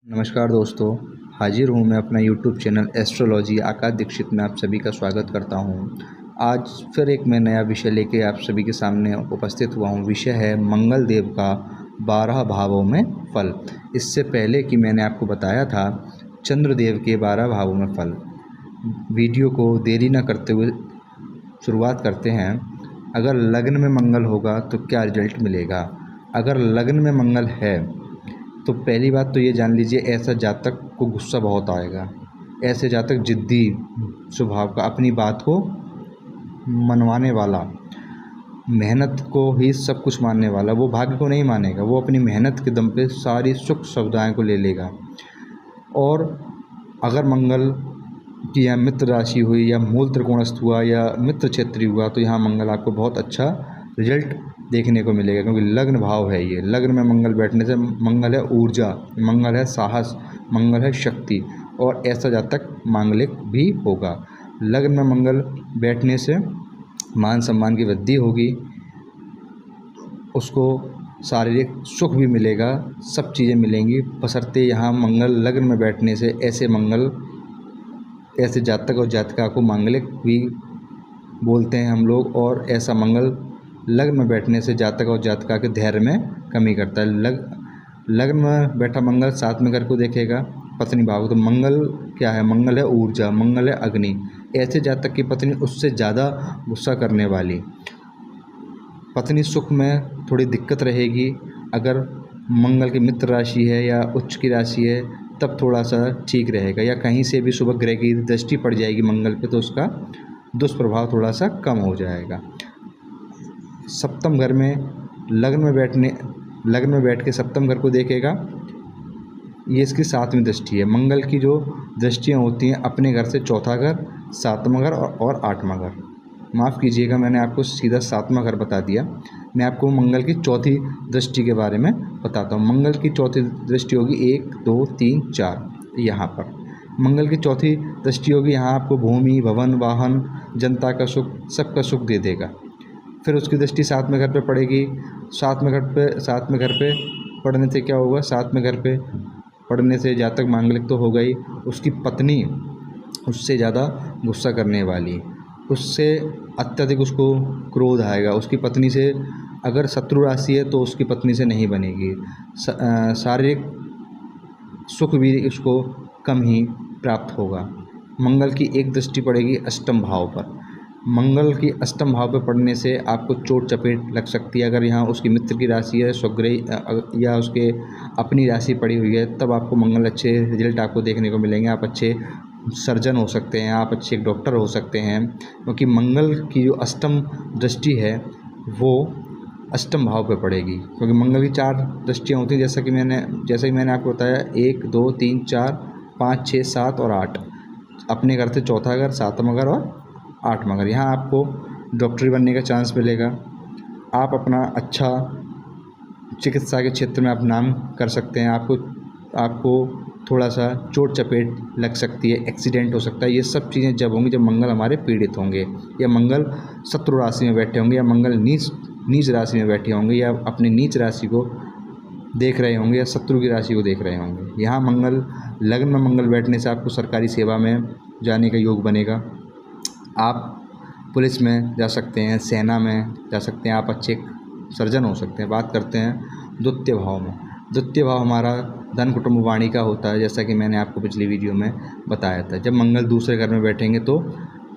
नमस्कार दोस्तों, हाजिर हूँ मैं अपना यूट्यूब चैनल एस्ट्रोलॉजी आकाश दीक्षित में आप सभी का स्वागत करता हूँ। आज फिर एक मैं नया विषय लेके आप सभी के सामने उपस्थित हुआ हूँ। विषय है मंगल देव का 12 भावों में फल। इससे पहले कि मैंने आपको बताया था चंद्रदेव के 12 भावों में फल। वीडियो को देरी न करते हुए शुरुआत करते हैं। अगर लग्न में मंगल होगा तो क्या रिजल्ट मिलेगा? अगर लग्न में मंगल है तो पहली बात तो ये जान लीजिए, ऐसा जातक को गुस्सा बहुत आएगा। ऐसे जातक जिद्दी स्वभाव का, अपनी बात को मनवाने वाला, मेहनत को ही सब कुछ मानने वाला, वो भाग्य को नहीं मानेगा। वो अपनी मेहनत के दम पे सारी सुख सुविधाएं को ले लेगा। और अगर मंगल की यहाँ मित्र राशि हुई या मूल त्रिकोणस्थ हुआ या मित्र क्षेत्रीय हुआ तो यहाँ मंगल आपको बहुत अच्छा रिजल्ट देखने को मिलेगा, क्योंकि लग्न भाव है ये। लग्न में मंगल बैठने से मंगल है ऊर्जा, मंगल है साहस, मंगल है शक्ति, और ऐसा जातक मांगलिक भी होगा। लग्न में मंगल बैठने से मान सम्मान की वृद्धि होगी, उसको शारीरिक सुख भी मिलेगा, सब चीज़ें मिलेंगी। बशर्ते यहाँ मंगल लग्न में बैठने से ऐसे जातक और जातिका को मांगलिक भी बोलते हैं हम लोग। और ऐसा मंगल लग्न में बैठने से जातक और जातिका के धैर्य में कमी करता है। लग्न में बैठा मंगल 7वें घर को देखेगा, पत्नी भाव। तो मंगल क्या है? मंगल है ऊर्जा, मंगल है अग्नि। ऐसे जातक की पत्नी उससे ज़्यादा गुस्सा करने वाली, पत्नी सुख में थोड़ी दिक्कत रहेगी। अगर मंगल की मित्र राशि है या उच्च की राशि है तब थोड़ा सा ठीक रहेगा, या कहीं से भी शुभ ग्रह की दृष्टि पड़ जाएगी मंगल पे तो उसका दुष्प्रभाव थोड़ा सा कम हो जाएगा। सप्तम घर में लग्न में बैठ के सप्तम घर को देखेगा, ये इसकी 7वीं दृष्टि है। मंगल की जो दृष्टियाँ होती हैं अपने घर से चौथा घर, 7वां घर और 8वां घर। माफ़ कीजिएगा, मैंने आपको सीधा 7वां घर बता दिया। मैं आपको मंगल की चौथी दृष्टि के बारे में बताता हूँ। मंगल की चौथी दृष्टि होगी 1 2 3 4 यहाँ पर। मंगल की चौथी दृष्टि होगी, यहाँ आपको भूमि, भवन, वाहन, जनता का सुख, सबका सुख दे देगा। फिर उसकी दृष्टि 7वें घर पे पड़ेगी। 7वें घर पे पड़ने से क्या होगा? 7वें घर पे पड़ने से जातक मांगलिक तो होगा ही, उसकी पत्नी उससे ज़्यादा गुस्सा करने वाली, उससे अत्यधिक उसको क्रोध आएगा। उसकी पत्नी से अगर शत्रु राशि है तो उसकी पत्नी से नहीं बनेगी। शारीरिक सुख भी उसको कम ही प्राप्त होगा। मंगल की एक दृष्टि पड़ेगी अष्टम भाव पर। मंगल की अष्टम भाव पर पड़ने से आपको चोट चपेट लग सकती है। अगर यहाँ उसकी मित्र की राशि है, स्वग्रही या उसके अपनी राशि पड़ी हुई है, तब आपको मंगल अच्छे रिजल्ट आपको देखने को मिलेंगे। आप अच्छे सर्जन हो सकते हैं, आप अच्छे डॉक्टर हो सकते हैं, क्योंकि मंगल की जो अष्टम दृष्टि है वो अष्टम भाव पे पड़ेगी। क्योंकि मंगल की 4 दृष्टियाँ होती हैं, जैसा कि मैंने आपको बताया 1 2 3 4 5 6 7 और 8। अपने घर से चौथा घर, 7वां घर और 8वां घर। यहाँ आपको डॉक्टरी बनने का चांस मिलेगा। आप अपना अच्छा चिकित्सा के क्षेत्र में आप नाम कर सकते हैं। आपको थोड़ा सा चोट चपेट लग सकती है, एक्सीडेंट हो सकता है। ये सब चीज़ें जब होंगी जब मंगल हमारे पीड़ित होंगे, या मंगल शत्रु राशि में बैठे होंगे, या मंगल नीच राशि में बैठे होंगे, या अपनी नीच राशि को देख रहे होंगे, या शत्रु की राशि को देख रहे होंगे। यहाँ लग्न में मंगल बैठने से आपको सरकारी सेवा में जाने का योग बनेगा। आप पुलिस में जा सकते हैं, सेना में जा सकते हैं, आप अच्छे सर्जन हो सकते हैं। बात करते हैं द्वितीय भाव में। द्वितीय भाव हमारा धन कुटुंब वाणी का होता है, जैसा कि मैंने आपको पिछली वीडियो में बताया था। जब मंगल दूसरे घर में बैठेंगे तो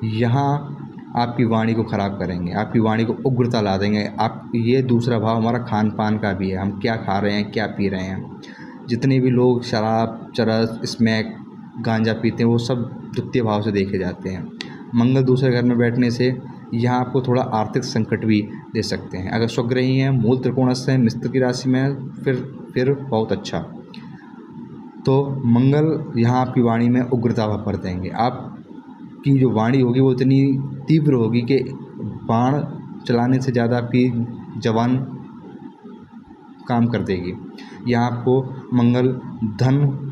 यहाँ आपकी वाणी को ख़राब करेंगे, आपकी वाणी को उग्रता ला देंगे। ये दूसरा भाव हमारा खान पान का भी है, हम क्या खा रहे हैं, क्या पी रहे हैं। जितने भी लोग शराब, चरस, स्मैक, गांजा पीते हैं वो सब द्वितीय भाव से देखे जाते हैं। मंगल दूसरे घर में बैठने से यहाँ आपको थोड़ा आर्थिक संकट भी दे सकते हैं। अगर स्वग्रही हैं, मूल त्रिकोणस्थ हैं, मित्र की राशि में, फिर बहुत अच्छा। तो मंगल यहाँ आपकी वाणी में उग्रता भर देंगे। आपकी जो वाणी होगी वो इतनी तीव्र होगी कि बाण चलाने से ज़्यादा आपकी जवान काम कर देगी। यहाँ आपको मंगल धन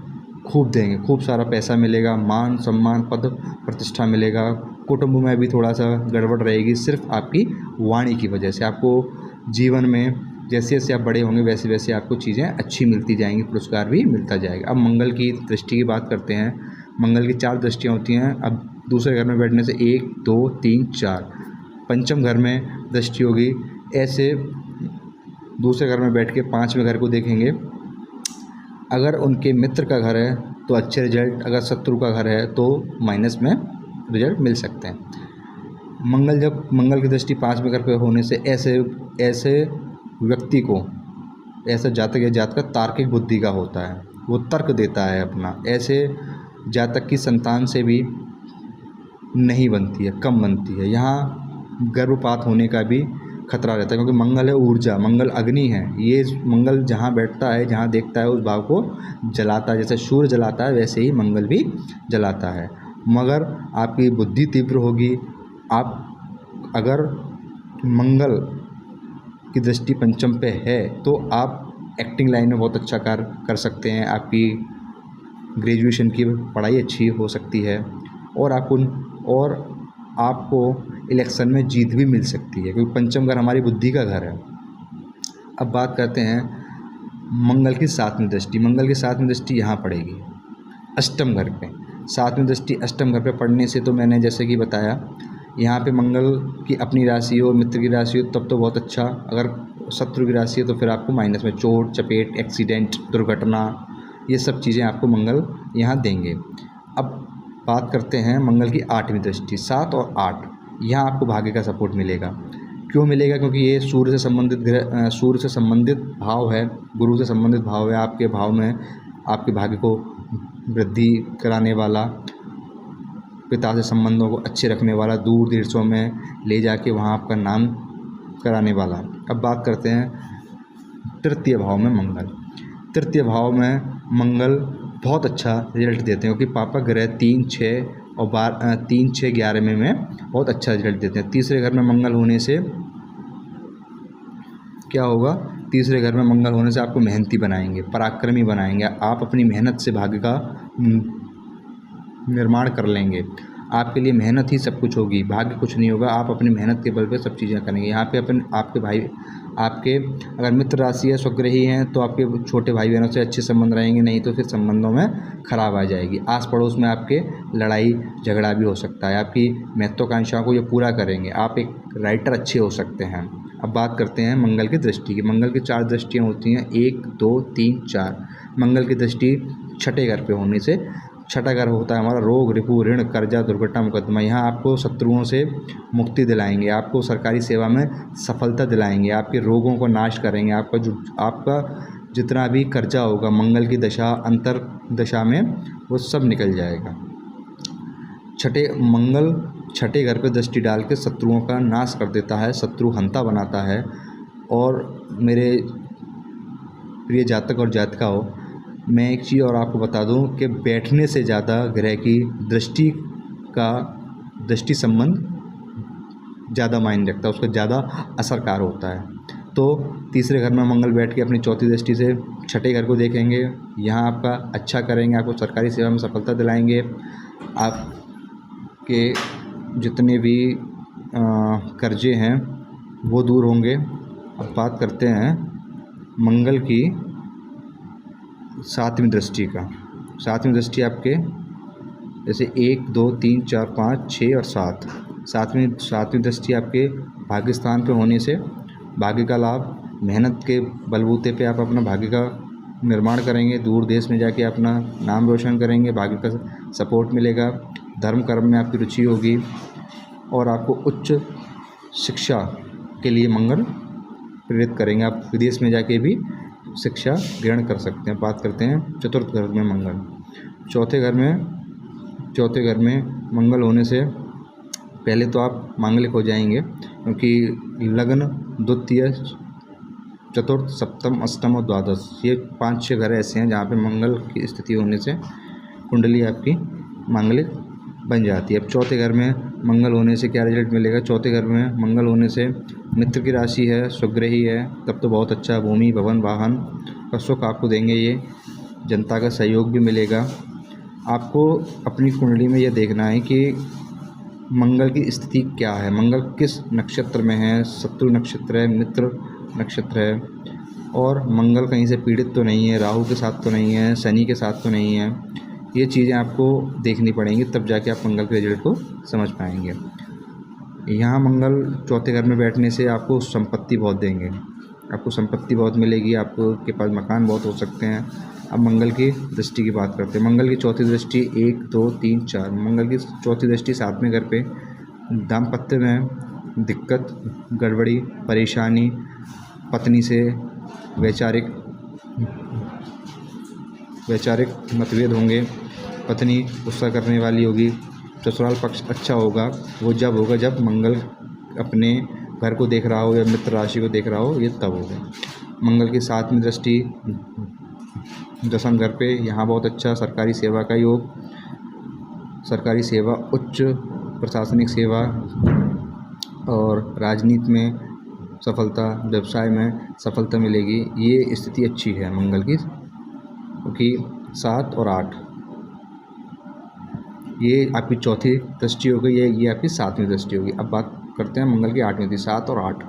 खूब देंगे, खूब सारा पैसा मिलेगा, मान सम्मान पद प्रतिष्ठा मिलेगा। कुटुंब में भी थोड़ा सा गड़बड़ रहेगी, सिर्फ आपकी वाणी की वजह से। आपको जीवन में जैसे जैसे आप बड़े होंगे वैसे वैसे आपको चीज़ें अच्छी मिलती जाएंगी, पुरस्कार भी मिलता जाएगा। अब मंगल की दृष्टि की बात करते हैं। मंगल की 4 दृष्टियाँ होती हैं। अब दूसरे घर में बैठने से 1 2 3 4 पंचम घर में दृष्टि होगी। ऐसे दूसरे घर में बैठ के 5वें घर को देखेंगे। अगर उनके मित्र का घर है तो अच्छे रिजल्ट, अगर शत्रु का घर है तो माइनस में रिजल्ट मिल सकते हैं। मंगल की दृष्टि 5वें घर पे होने से ऐसे व्यक्ति को, ऐसा जातक या जातक तार्किक बुद्धि का होता है, वो तर्क देता है अपना। ऐसे जातक की संतान से भी नहीं बनती है, कम बनती है। यहाँ गर्भपात होने का भी खतरा रहता है, क्योंकि मंगल है ऊर्जा, मंगल अग्नि है। ये मंगल जहाँ बैठता है, जहाँ देखता है, उस भाव को जलाता है। जैसे सूर्य जलाता है वैसे ही मंगल भी जलाता है। मगर आपकी बुद्धि तीव्र होगी। आप अगर मंगल की दृष्टि पंचम पे है तो आप एक्टिंग लाइन में बहुत अच्छा कार्य कर सकते हैं। आपकी ग्रेजुएशन की पढ़ाई अच्छी हो सकती है और आपको इलेक्शन में जीत भी मिल सकती है, क्योंकि पंचम घर हमारी बुद्धि का घर है। अब बात करते हैं मंगल की 7वीं दृष्टि। मंगल की 7वीं दृष्टि यहाँ पड़ेगी अष्टम घर पे। 7वीं दृष्टि अष्टम घर पे पड़ने से तो मैंने जैसे कि बताया, यहाँ पे मंगल की अपनी राशि हो, मित्र की राशि हो तब तो बहुत अच्छा। अगर शत्रु की राशि है तो फिर आपको माइनस में चोट चपेट, एक्सीडेंट, दुर्घटना, ये सब चीज़ें आपको मंगल यहाँ देंगे। अब बात करते हैं मंगल की 8वीं दृष्टि। 7 और 8 यहाँ आपको भाग्य का सपोर्ट मिलेगा। क्यों मिलेगा? क्योंकि ये सूर्य से संबंधित भाव है, गुरु से संबंधित भाव है। आपके भाव में आपके भाग्य को वृद्धि कराने वाला, पिता से संबंधों को अच्छे रखने वाला, दूर देशों में ले जाके वहाँ आपका नाम कराने वाला। अब बात करते हैं तृतीय भाव में मंगल। तृतीय भाव में मंगल बहुत अच्छा रिजल्ट देते हैं, क्योंकि पापा ग्रह 3 6 और 3 6 11 में बहुत अच्छा रिजल्ट देते हैं। तीसरे घर में मंगल होने से क्या होगा? तीसरे घर में मंगल होने से आपको मेहनती बनाएंगे, पराक्रमी बनाएंगे। आप अपनी मेहनत से भाग्य का निर्माण कर लेंगे। आपके लिए मेहनत ही सब कुछ होगी, भाग्य कुछ नहीं होगा। आप अपनी मेहनत के बल पे सब चीज़ें करेंगे। यहाँ पे आपके अगर मित्र राशि है, स्वग्रही हैं, तो आपके छोटे भाई बहनों से अच्छे संबंध रहेंगे, नहीं तो फिर संबंधों में खराब आ जाएगी। आस पड़ोस में आपके लड़ाई झगड़ा भी हो सकता है। आपकी महत्वाकांक्षाओं को ये पूरा करेंगे। आप एक राइटर अच्छे हो सकते हैं। अब बात करते हैं मंगल की दृष्टि की। मंगल की 4 दृष्टियाँ होती हैं, 1 2 3 4। मंगल की दृष्टि छठे घर पे होने से, छठा घर होता है हमारा रोग, रिपु, ऋण, कर्जा, दुर्घटना, मुकदमा। यहाँ आपको शत्रुओं से मुक्ति दिलाएंगे, आपको सरकारी सेवा में सफलता दिलाएंगे, आपके रोगों को नाश करेंगे। आपका जितना भी कर्जा होगा मंगल की दशा, अंतर दशा में, वो सब निकल जाएगा। मंगल छठे घर पे दृष्टि डाल के शत्रुओं का नाश कर देता है, शत्रु हंता बनाता है। और मेरे प्रिय जातक और जातिकाओं, मैं एक चीज़ और आपको बता दूं कि बैठने से ज़्यादा ग्रह की दृष्टि संबंध ज़्यादा मायने रखता है, उसका ज़्यादा असरकार होता है। तो तीसरे घर में मंगल बैठ के अपनी चौथी दृष्टि से छठे घर को देखेंगे। यहाँ आपका अच्छा करेंगे, आपको सरकारी सेवा में सफलता दिलाएंगे, आपके जितने भी कर्जे हैं वो दूर होंगे। अब बात करते हैं मंगल की 7वीं दृष्टि का। 7वीं दृष्टि आपके जैसे 1 2 3 4 5 6 और 7। 7वीं दृष्टि आपके भाग्य स्थान पे होने से भाग्य का लाभ, मेहनत के बलबूते पे आप अपना भाग्य का निर्माण करेंगे, दूर देश में जाके अपना नाम रोशन करेंगे, भाग्य का सपोर्ट मिलेगा, धर्म कर्म में आपकी रुचि होगी और आपको उच्च शिक्षा के लिए मंगल प्रेरित करेंगे। आप विदेश में जाके भी शिक्षा ग्रहण कर सकते हैं। बात करते हैं चतुर्थ घर में मंगल। चौथे घर में मंगल होने से पहले तो आप मांगलिक हो जाएंगे, क्योंकि लग्न, द्वितीय, चतुर्थ, सप्तम, अष्टम और द्वादश, ये 5-6 घर ऐसे हैं जहाँ पे मंगल की स्थिति होने से कुंडली आपकी मांगलिक बन जाती है। अब चौथे घर में मंगल होने से क्या रिजल्ट मिलेगा? चौथे घर में मंगल होने से मित्र की राशि है, स्वग्रही है, तब तो बहुत अच्छा। भूमि, भवन, वाहन का सुख आपको देंगे ये, जनता का सहयोग भी मिलेगा। आपको अपनी कुंडली में यह देखना है कि मंगल की स्थिति क्या है, मंगल किस नक्षत्र में है, शत्रु नक्षत्र है, मित्र नक्षत्र है, और मंगल कहीं से पीड़ित तो नहीं है, राहु के साथ तो नहीं है, शनि के साथ तो नहीं है। ये चीज़ें आपको देखनी पड़ेंगी, तब जाके आप मंगल के रिजल्ट को समझ पाएंगे। यहाँ मंगल चौथे घर में बैठने से आपको संपत्ति बहुत देंगे, आपको संपत्ति बहुत मिलेगी, आपको के पास मकान बहुत हो सकते हैं। अब मंगल की दृष्टि की बात करते हैं। मंगल की चौथी दृष्टि 1, 2, 3, 4। मंगल की चौथी दृष्टि 7वें घर पे दाम्पत्य में दिक्कत, गड़बड़ी, परेशानी, पत्नी से वैचारिक मतभेद होंगे, पत्नी गुस्सा करने वाली होगी, ससुराल पक्ष अच्छा होगा। वो जब होगा जब मंगल अपने घर को देख रहा हो या मित्र राशि को देख रहा हो, ये तब होगा। मंगल की 7वीं दृष्टि 10वें घर पे, यहाँ बहुत अच्छा सरकारी सेवा का योग, सरकारी सेवा, उच्च प्रशासनिक सेवा और राजनीति में सफलता, व्यवसाय में सफलता मिलेगी। ये स्थिति अच्छी है मंगल की, क्योंकि 7 और 8 ये आपकी चौथी दृष्टि हो गई है, ये आपकी 7वीं दृष्टि होगी। अब बात करते हैं मंगल की 8वीं दृष्टि। 7 और 8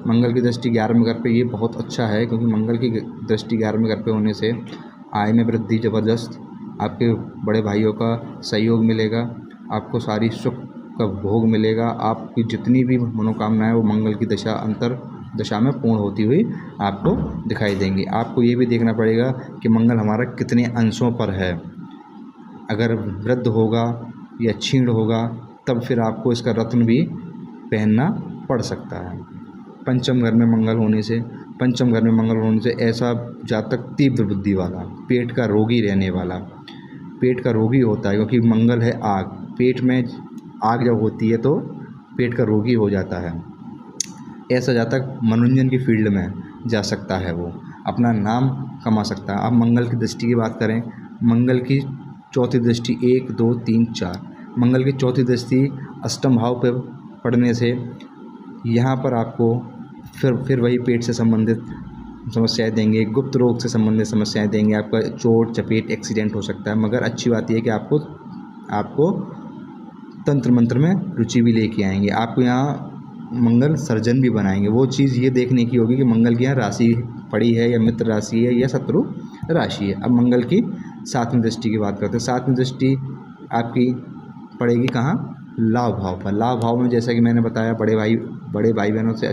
मंगल की दृष्टि 11वें घर पे, ये बहुत अच्छा है, क्योंकि मंगल की दृष्टि 11वें घर पे होने से आय में वृद्धि ज़बरदस्त, आपके बड़े भाइयों का सहयोग मिलेगा, आपको सारी सुख का भोग मिलेगा, आपकी जितनी भी मनोकामनाएं वो मंगल की दशा में पूर्ण होती हुई आपको दिखाई देंगी। आपको ये भी देखना पड़ेगा कि मंगल हमारा कितने अंशों पर है। अगर वृद्ध होगा या क्षीण होगा, तब फिर आपको इसका रत्न भी पहनना पड़ सकता है। पंचम घर में मंगल होने से ऐसा जातक तीव्र बुद्धि वाला, पेट का रोगी रहने वाला, पेट का रोगी होता है, क्योंकि मंगल है आग, पेट में आग जब होती है तो पेट का रोगी हो जाता है। ऐसा जातक मनोरंजन की फील्ड में जा सकता है, वो अपना नाम कमा सकता है। अब मंगल की दृष्टि की बात करें, मंगल की चौथी दृष्टि 1, 2, 3, 4। मंगल की चौथी दृष्टि अष्टम भाव पर पड़ने से यहाँ पर आपको फिर वही पेट से संबंधित समस्याएं देंगे, गुप्त रोग से संबंधित समस्याएं देंगे, आपका चोट चपेट एक्सीडेंट हो सकता है। मगर अच्छी बात यह है कि आपको तंत्र मंत्र में रुचि भी लेके आएंगे, आपको यहाँ मंगल सर्जन भी बनाएंगे। वो चीज़ ये देखने की होगी कि मंगल की यहाँ राशि पड़ी है या मित्र राशि है या शत्रु राशि है। अब मंगल की 7वीं दृष्टि की बात करते हैं। 7वीं दृष्टि आपकी पड़ेगी कहाँ? लाभ भाव पर। लाभ भाव में जैसा कि मैंने बताया, बड़े भाई बहनों से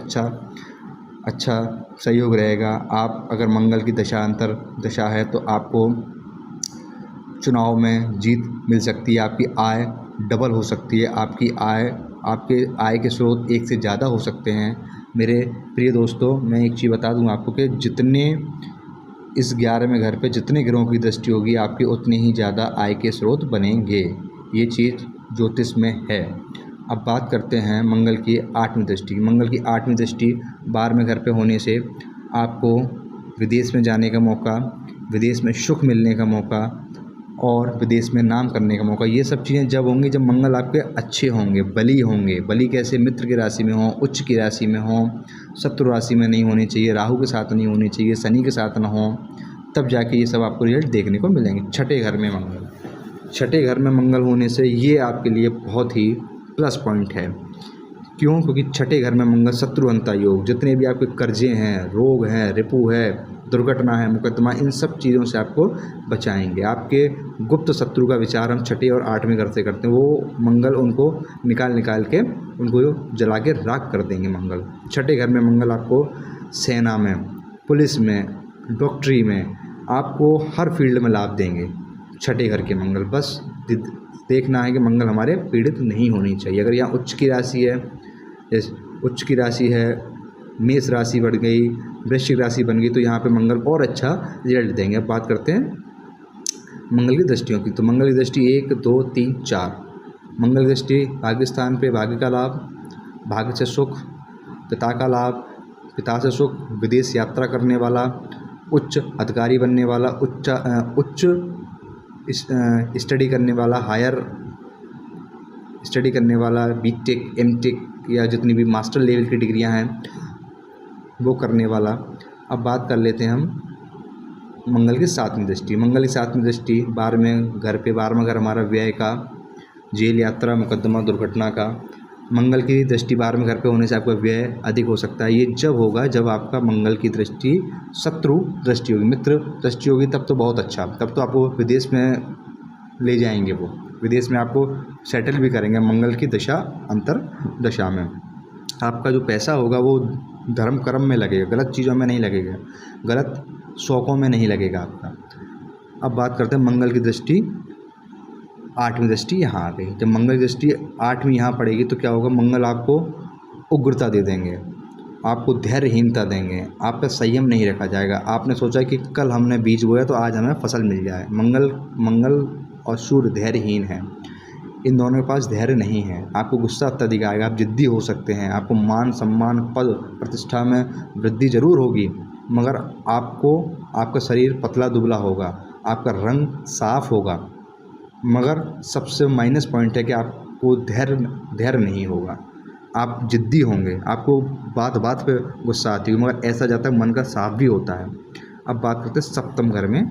अच्छा सहयोग रहेगा। आप अगर मंगल की दशा है तो आपको चुनाव में जीत मिल सकती है, आपकी आय डबल हो सकती है, आपके आय के स्रोत एक से ज़्यादा हो सकते हैं। मेरे प्रिय दोस्तों, मैं एक चीज़ बता दूं आपको कि जितने इस 11वें घर पे जितने ग्रहों की दृष्टि होगी, आपके उतने ही ज़्यादा आय के स्रोत बनेंगे। ये चीज़ ज्योतिष में है। अब बात करते हैं मंगल की 8वीं दृष्टि। मंगल की 8वीं दृष्टि 12वें घर पे होने से आपको विदेश में जाने का मौका, विदेश में सुख मिलने का मौका और विदेश में नाम करने का मौका, ये सब चीज़ें जब होंगी जब मंगल आपके अच्छे होंगे, बली होंगे। बली कैसे? मित्र की राशि में हों, उच्च की राशि में हों, शत्रु राशि में नहीं होनी चाहिए, राहु के साथ नहीं होनी चाहिए, शनि के साथ ना हो, तब जाके ये सब आपको रिजल्ट देखने को मिलेंगे। छठे घर में मंगल होने से ये आपके लिए बहुत ही प्लस पॉइंट है। क्यों? क्योंकि छठे घर में मंगल शत्रुहंता योग, जितने भी आपके कर्जे हैं, रोग हैं, रिपु है, दुर्घटना है, मुकदमा, इन सब चीज़ों से आपको बचाएंगे। आपके गुप्त शत्रु का विचार हम छठे और 8वें घर से करते हैं, वो मंगल उनको निकाल के उनको जला के राख कर देंगे। मंगल छठे घर में मंगल आपको सेना में, पुलिस में, डॉक्टरी में, आपको हर फील्ड में लाभ देंगे छठे घर के मंगल। बस देखना है कि मंगल हमारे पीड़ित नहीं होनी चाहिए। अगर यहाँ उच्च की राशि है, मेष राशि बढ़ गई, वृश्चिक राशि बन गई, तो यहाँ पे मंगल और अच्छा रिजल्ट देंगे। अब बात करते हैं मंगल की दृष्टियों की। तो मंगल की दृष्टि 1, 2, 3, 4। मंगल की दृष्टि भाग्य स्थान पे भाग्य का लाभ, भाग्य से सुख, पिता का लाभ, पिता से सुख, विदेश यात्रा करने वाला, उच्च अधिकारी बनने वाला, उच्च स्टडी करने वाला, हायर स्टडी करने वाला, बीटेक, एमटेक या जितनी भी मास्टर लेवल की डिग्रियां हैं वो करने वाला। अब बात कर लेते हैं हम मंगल की 7वीं दृष्टि। मंगल की 7वीं दृष्टि 12वें घर पे, 12वां घर हमारा व्यय का, जेल यात्रा, मुकदमा, दुर्घटना का, मंगल की दृष्टि 12वें घर पे होने से आपका व्यय अधिक हो सकता है। ये जब होगा जब आपका मंगल की दृष्टि शत्रु दृष्टि होगी, मित्र दृष्टि होगी, तब तो बहुत अच्छा, तब तो आपको विदेश में ले जाएंगे, वो विदेश में आपको सेटल भी करेंगे मंगल की दशा अंतर दशा में। आपका जो पैसा होगा वो धर्म कर्म में लगेगा, गलत चीज़ों में नहीं लगेगा, गलत शौक़ों में नहीं लगेगा आपका। अब बात करते हैं मंगल की दृष्टि 8वीं दृष्टि यहाँ आ गई। जब मंगल की दृष्टि 8वीं यहाँ पड़ेगी तो क्या होगा, मंगल आपको उग्रता दे देंगे, आपको धैर्यहीनता देंगे, आप पे संयम नहीं रखा जाएगा। आपने सोचा कि कल हमने बीज बोया तो आज हमें फसल मिल जाए। मंगल और सूर्य धैर्यहीन है, इन दोनों के पास धैर्य नहीं है। आपको गुस्सा अत्यधिक आएगा, आप जिद्दी हो सकते हैं, आपको मान सम्मान पद प्रतिष्ठा में वृद्धि ज़रूर होगी, मगर आपका शरीर पतला दुबला होगा, आपका रंग साफ होगा, मगर सबसे माइनस पॉइंट है कि आपको धैर्य नहीं होगा, आप जिद्दी होंगे, आपको बात बात पे गुस्सा आती होगी, मगर ऐसा जाता है मन का साफ भी होता है। अब बात करते हैं सप्तम घर में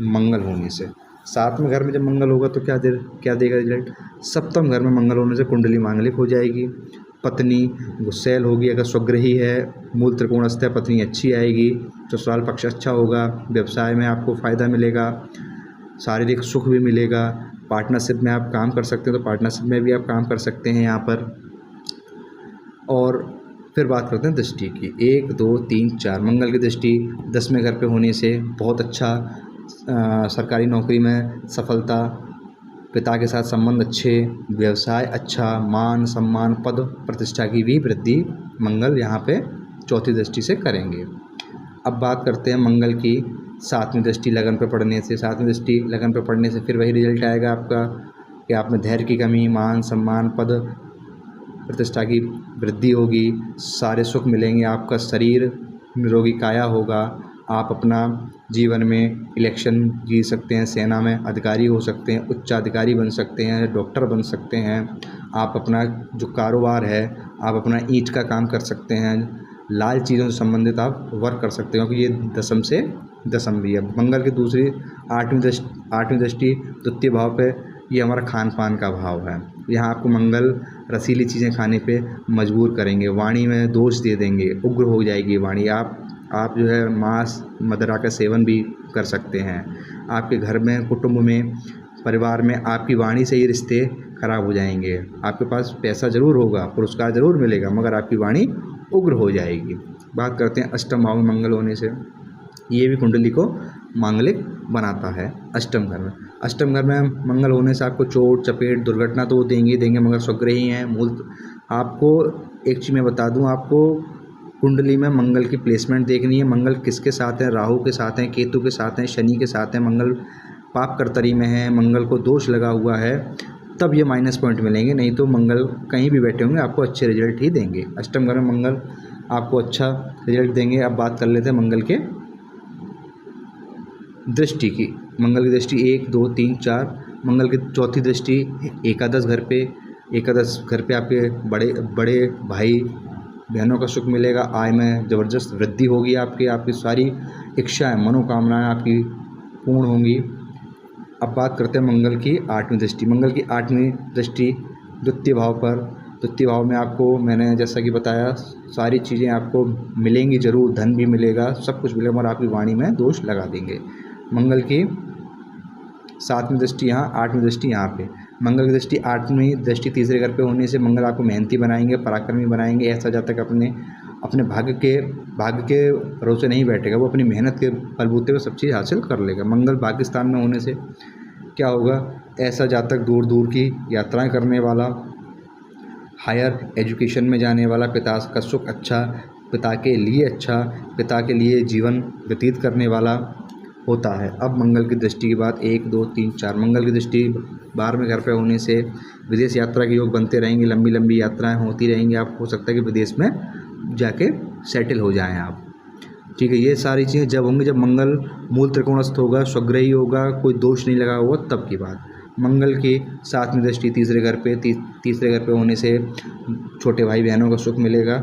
मंगल होने से। 7वें घर में जब मंगल होगा तो क्या देगा रिजल्ट। सप्तम घर में मंगल होने से कुंडली मांगलिक हो जाएगी, पत्नी गुस्सैल होगी, अगर स्वगृही है, मूल त्रिकोणस्थ है, पत्नी अच्छी आएगी, ससुराल पक्ष अच्छा होगा, व्यवसाय में आपको फ़ायदा मिलेगा, शारीरिक सुख भी मिलेगा, पार्टनरशिप में आप काम कर सकते हैं तो पार्टनरशिप में भी आप काम कर सकते हैं यहाँ पर। और फिर बात करते हैं दृष्टि की, 1 2 3 4 मंगल की दृष्टि 10वें घर पे होने से बहुत अच्छा, सरकारी नौकरी में सफलता, पिता के साथ संबंध अच्छे, व्यवसाय अच्छा, मान सम्मान पद प्रतिष्ठा की भी वृद्धि मंगल यहाँ पे चौथी दृष्टि से करेंगे। अब बात करते हैं मंगल की 7वीं दृष्टि लगन पे पड़ने से। 7वीं दृष्टि लगन पे पड़ने से फिर वही रिजल्ट आएगा आपका कि आप में धैर्य की कमी, मान सम्मान पद प्रतिष्ठा की वृद्धि होगी, सारे सुख मिलेंगे, आपका शरीर निरोगी काया होगा, आप अपना जीवन में इलेक्शन जीत सकते हैं, सेना में अधिकारी हो सकते हैं, उच्चाधिकारी बन सकते हैं, डॉक्टर बन सकते हैं, आप अपना जो कारोबार है आप अपना ईंट का काम कर सकते हैं, लाल चीज़ों से संबंधित आप वर्क कर सकते हो, क्योंकि ये दशम से दशम भी है। मंगल की दूसरी 8वीं दृष्टि द्वितीय भाव पे, ये हमारा खान पान का भाव है। यहाँ आपको मंगल रसीली चीज़ें खाने पे मजबूर करेंगे, वाणी में दोष दे देंगे, उग्र हो जाएगी वाणी, आप जो है मांस मदिरा का सेवन भी कर सकते हैं। आपके घर में, कुटुंब में, परिवार में आपकी वाणी से ही रिश्ते खराब हो जाएंगे। आपके पास पैसा ज़रूर होगा, पुरस्कार ज़रूर मिलेगा, मगर आपकी वाणी उग्र हो जाएगी। बात करते हैं अष्टम भाव में मंगल होने से, ये भी कुंडली को मांगलिक बनाता है। अष्टम घर में मंगल होने से आपको चोट चपेट दुर्घटना तो वो देंगे, मगर स्वगृही हैं मूल। आपको एक चीज़ मैं बता दूं, आपको कुंडली में मंगल की प्लेसमेंट देखनी है, मंगल किसके साथ है, राहु के साथ हैं, केतु के साथ हैं, शनि के साथ हैं, मंगल पाप कर्तरी में है, मंगल को दोष लगा हुआ है, तब ये माइनस पॉइंट मिलेंगे, नहीं तो मंगल कहीं भी बैठे होंगे आपको अच्छे रिजल्ट ही देंगे। अष्टम घर में मंगल आपको अच्छा रिजल्ट देंगे। अब बात कर लेते हैं मंगल के दृष्टि की। मंगल की दृष्टि 1 2 3 4, मंगल की चौथी दृष्टि एकादश घर पे आपके बड़े भाई बहनों का सुख मिलेगा, आय में ज़बरदस्त वृद्धि होगी, आपकी सारी इच्छाएं मनोकामनाएं आपकी पूर्ण होंगी। अब बात करते हैं मंगल की 8वीं दृष्टि। मंगल की 8वीं दृष्टि द्वितीय भाव पर, द्वितीय भाव में आपको मैंने जैसा कि बताया सारी चीज़ें आपको मिलेंगी ज़रूर, धन भी मिलेगा, सब कुछ मिलेगा, और आपकी वाणी में दोष लगा देंगे। मंगल की 7वीं दृष्टि यहाँ, 8वीं दृष्टि यहाँ पे। मंगल की दृष्टि 8वीं दृष्टि तीसरे घर पे होने से मंगल आपको मेहनती बनाएंगे, पराक्रमी बनाएंगे। ऐसा जातक अपने भाग्य के भरोसे नहीं बैठेगा, वो अपनी मेहनत के बलबूते पर सब चीज़ हासिल कर लेगा। मंगल भाग्य स्थान में होने से क्या होगा, ऐसा जातक दूर दूर की यात्राएं करने वाला, हायर एजुकेशन में जाने वाला, पिता का सुख अच्छा, पिता के लिए जीवन व्यतीत करने वाला होता है। अब मंगल की दृष्टि की बात 1 2 3 4, मंगल की दृष्टि 12वें घर पे होने से विदेश यात्रा के योग बनते रहेंगे, लंबी लंबी यात्राएं होती रहेंगी, आप हो सकता है कि विदेश में जाके सेटल हो जाएं आप, ठीक है। ये सारी चीज़ें जब होंगी जब मंगल मूल त्रिकोणस्थ होगा, स्वग्रही होगा, कोई दोष नहीं लगा होगा, तब की बात। मंगल की 7वीं दृष्टि तीसरे घर पे होने से छोटे भाई बहनों का सुख मिलेगा,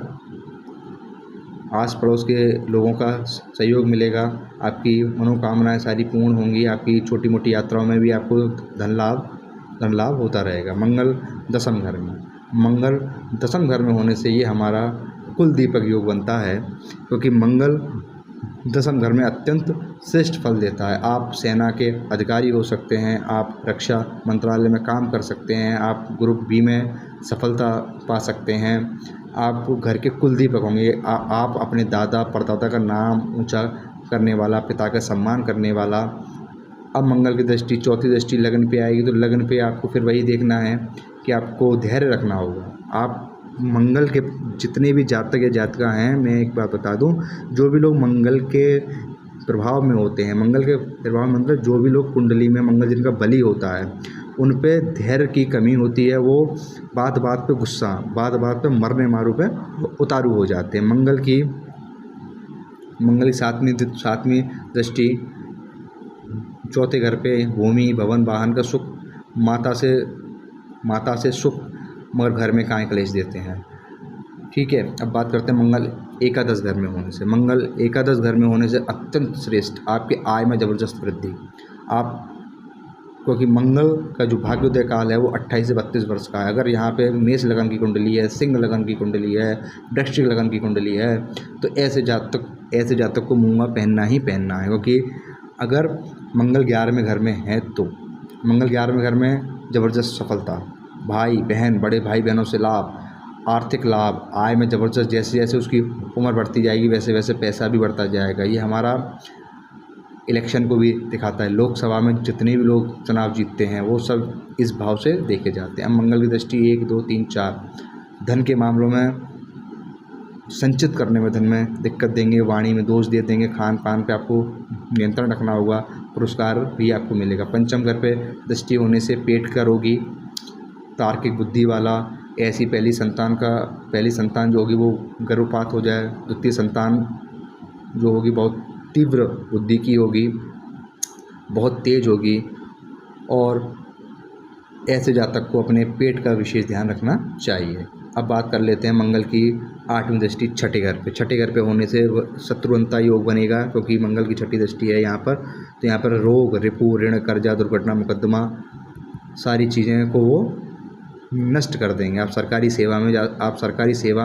आस पड़ोस के लोगों का सहयोग मिलेगा, आपकी मनोकामनाएं सारी पूर्ण होंगी, आपकी छोटी मोटी यात्राओं में भी आपको धन लाभ होता रहेगा। मंगल 10वें घर में, मंगल दशम घर में होने से ये हमारा कुल दीपक योग बनता है, क्योंकि मंगल दशम घर में अत्यंत श्रेष्ठ फल देता है। आप सेना के अधिकारी हो सकते हैं, आप रक्षा मंत्रालय में काम कर सकते हैं, आप ग्रुप बी में सफलता पा सकते हैं, आप घर के कुल दीपक होंगे। आप अपने दादा परदादा का नाम ऊंचा करने वाला, पिता का सम्मान करने वाला। अब मंगल की दृष्टि, चौथी दृष्टि लगन पे आएगी, तो लगन पे आपको फिर वही देखना है कि आपको धैर्य रखना होगा। आप मंगल के जितने भी जातक या जातिका हैं, मैं एक बात बता दूं, जो भी लोग मंगल के प्रभाव में होते हैं, मंगल के प्रभाव में मतलब जो भी लोग कुंडली में मंगल जिनका बली होता है, उन पे धैर्य की कमी होती है। वो बात बात पे गुस्सा, बात बात पे मरने मारू पे उतारू हो जाते हैं। मंगल की सातवीं दृष्टि चौथे घर पे भूमि भवन वाहन का सुख, माता से सुख, मगर घर में काहे कलेश देते हैं। ठीक है, अब बात करते हैं मंगल एकादश घर में होने से। मंगल एकादश घर में होने से अत्यंत श्रेष्ठ, आपकी आय में ज़बरदस्त वृद्धि। आप क्योंकि मंगल का जो भाग्योदय काल है वो 28 से 32 वर्ष का है। अगर यहाँ पे मेष लगन की कुंडली है, सिंह लगन की कुंडली है, वृश्चिक लगन की कुंडली है, तो ऐसे जातक को मूंगा पहनना ही पहनना है। क्योंकि अगर मंगल 11वें घर में है तो मंगल 11वें घर में ज़बरदस्त सफलता, भाई बहन, बड़े भाई बहनों से लाभ, आर्थिक लाभ, आय में ज़बरदस्त, जैसे जैसे उसकी उम्र बढ़ती जाएगी वैसे वैसे पैसा भी बढ़ता जाएगा। ये हमारा इलेक्शन को भी दिखाता है। लोकसभा में जितने भी लोग चुनाव जीतते हैं वो सब इस भाव से देखे जाते हैं। अब मंगल की दृष्टि 1, 2, 3, 4 धन के मामलों में, संचित करने में धन में दिक्कत देंगे, वाणी में दोष दे देंगे, खान पान पे आपको नियंत्रण रखना होगा, पुरस्कार भी आपको मिलेगा। पंचम घर पे दृष्टि होने से पेट का रोगी, तार्किक बुद्धि वाला, ऐसी पहली संतान जो होगी वो गर्भपात हो जाए, द्वितीय संतान जो होगी बहुत तीव्र बुद्धि की होगी, बहुत तेज होगी, और ऐसे जातक को अपने पेट का विशेष ध्यान रखना चाहिए। अब बात कर लेते हैं मंगल की 8वीं दृष्टि छठे घर पे। छठे घर पे होने से शत्रुअंता योग बनेगा, क्योंकि मंगल की छठी दृष्टि है यहाँ पर। तो यहाँ पर रोग, रिपु, ऋण, कर्जा, दुर्घटना, मुकदमा, सारी चीज़ें को वो नष्ट कर देंगे। आप सरकारी सेवा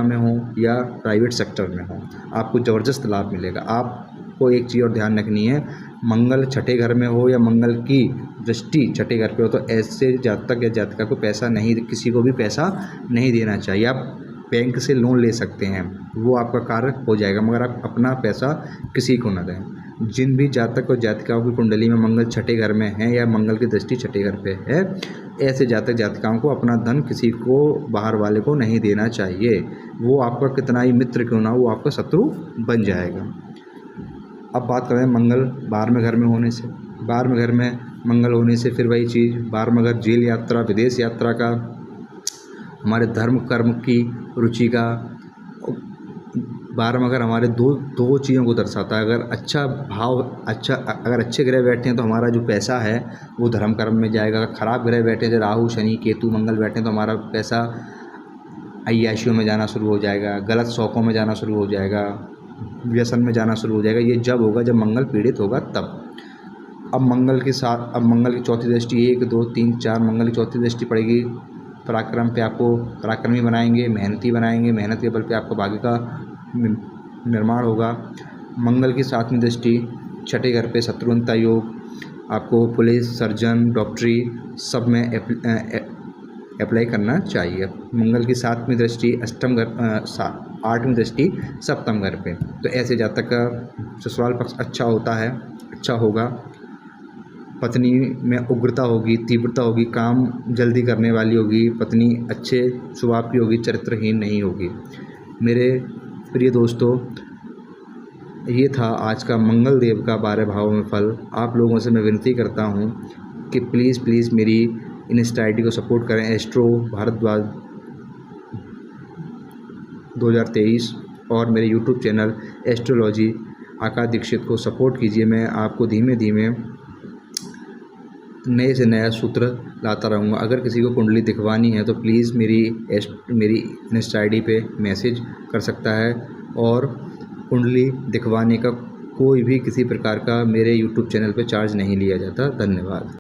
में हो या प्राइवेट सेक्टर में हो, आपको ज़बरदस्त लाभ मिलेगा। आपको एक चीज़ और ध्यान रखनी है, मंगल छठे घर में हो या मंगल की दृष्टि छठे घर पे हो, तो ऐसे जातक या जातिका को किसी को भी पैसा नहीं देना चाहिए। आप बैंक से लोन ले सकते हैं, वो आपका कार्य हो जाएगा, मगर आप अपना पैसा किसी को न दें। जिन भी जातक और जातिकाओं की कुंडली में मंगल छठे घर में है या मंगल की दृष्टि छठे घर पे है, ऐसे जातक जातिकाओं को अपना धन किसी को, बाहर वाले को नहीं देना चाहिए। वो आपका कितना ही मित्र क्यों ना हो, वो आपका शत्रु बन जाएगा। अब बात करें मंगल 12वें घर में होने से। 12वें घर में मंगल होने से फिर वही चीज़, 12वां घर जेल यात्रा, विदेश यात्रा का, हमारे धर्म कर्म की रुचि का। 12वां घर हमारे दो चीज़ों को दर्शाता है। अगर अच्छे ग्रह बैठे हैं तो हमारा जो पैसा है वो धर्म कर्म में जाएगा। अगर खराब ग्रह बैठे, जैसे राहु, शनि, केतु, मंगल बैठे हैं, तो हमारा पैसा अय्याशियों में जाना शुरू हो जाएगा, गलत शौक़ों में जाना शुरू हो जाएगा, व्यसन में जाना शुरू हो जाएगा। ये जब होगा जब मंगल पीड़ित होगा तब। अब मंगल की चौथी दृष्टि 1, 2, 3, 4 मंगल की चौथी दृष्टि पड़ेगी पराक्रम पे। आपको पराक्रमी बनाएंगे, मेहनती बनाएंगे, मेहनत के बल पे आपको भाग्य का निर्माण होगा। मंगल की 7वीं दृष्टि छठे घर पे शत्रुअंता योग, आपको पुलिस, सर्जन, डॉक्टरी सब में अप्लाई करना चाहिए। मंगल की 7वीं दृष्टि 8वीं दृष्टि सप्तम घर पे, तो ऐसे जातक का ससुराल पक्ष अच्छा होगा। पत्नी में उग्रता होगी, तीव्रता होगी, काम जल्दी करने वाली होगी, पत्नी अच्छे स्वभाव की होगी, चरित्रहीन नहीं होगी। मेरे प्रिय दोस्तों, ये था आज का मंगल देव का 12 भावों में फल। आप लोगों से मैं विनती करता हूँ कि प्लीज़ मेरी इंस्टा आईडी को सपोर्ट करें, एस्ट्रो भारद्वाज 2023, और मेरे यूट्यूब चैनल एस्ट्रोलॉजी आकाश दीक्षित को सपोर्ट कीजिए। मैं आपको धीमे धीमे नए से नया सूत्र लाता रहूँगा। अगर किसी को कुंडली दिखवानी है तो प्लीज़ मेरी इंस्टा आईडी पे मैसेज कर सकता है, और कुंडली दिखवाने का कोई भी किसी प्रकार का मेरे यूट्यूब चैनल पे चार्ज नहीं लिया जाता। धन्यवाद।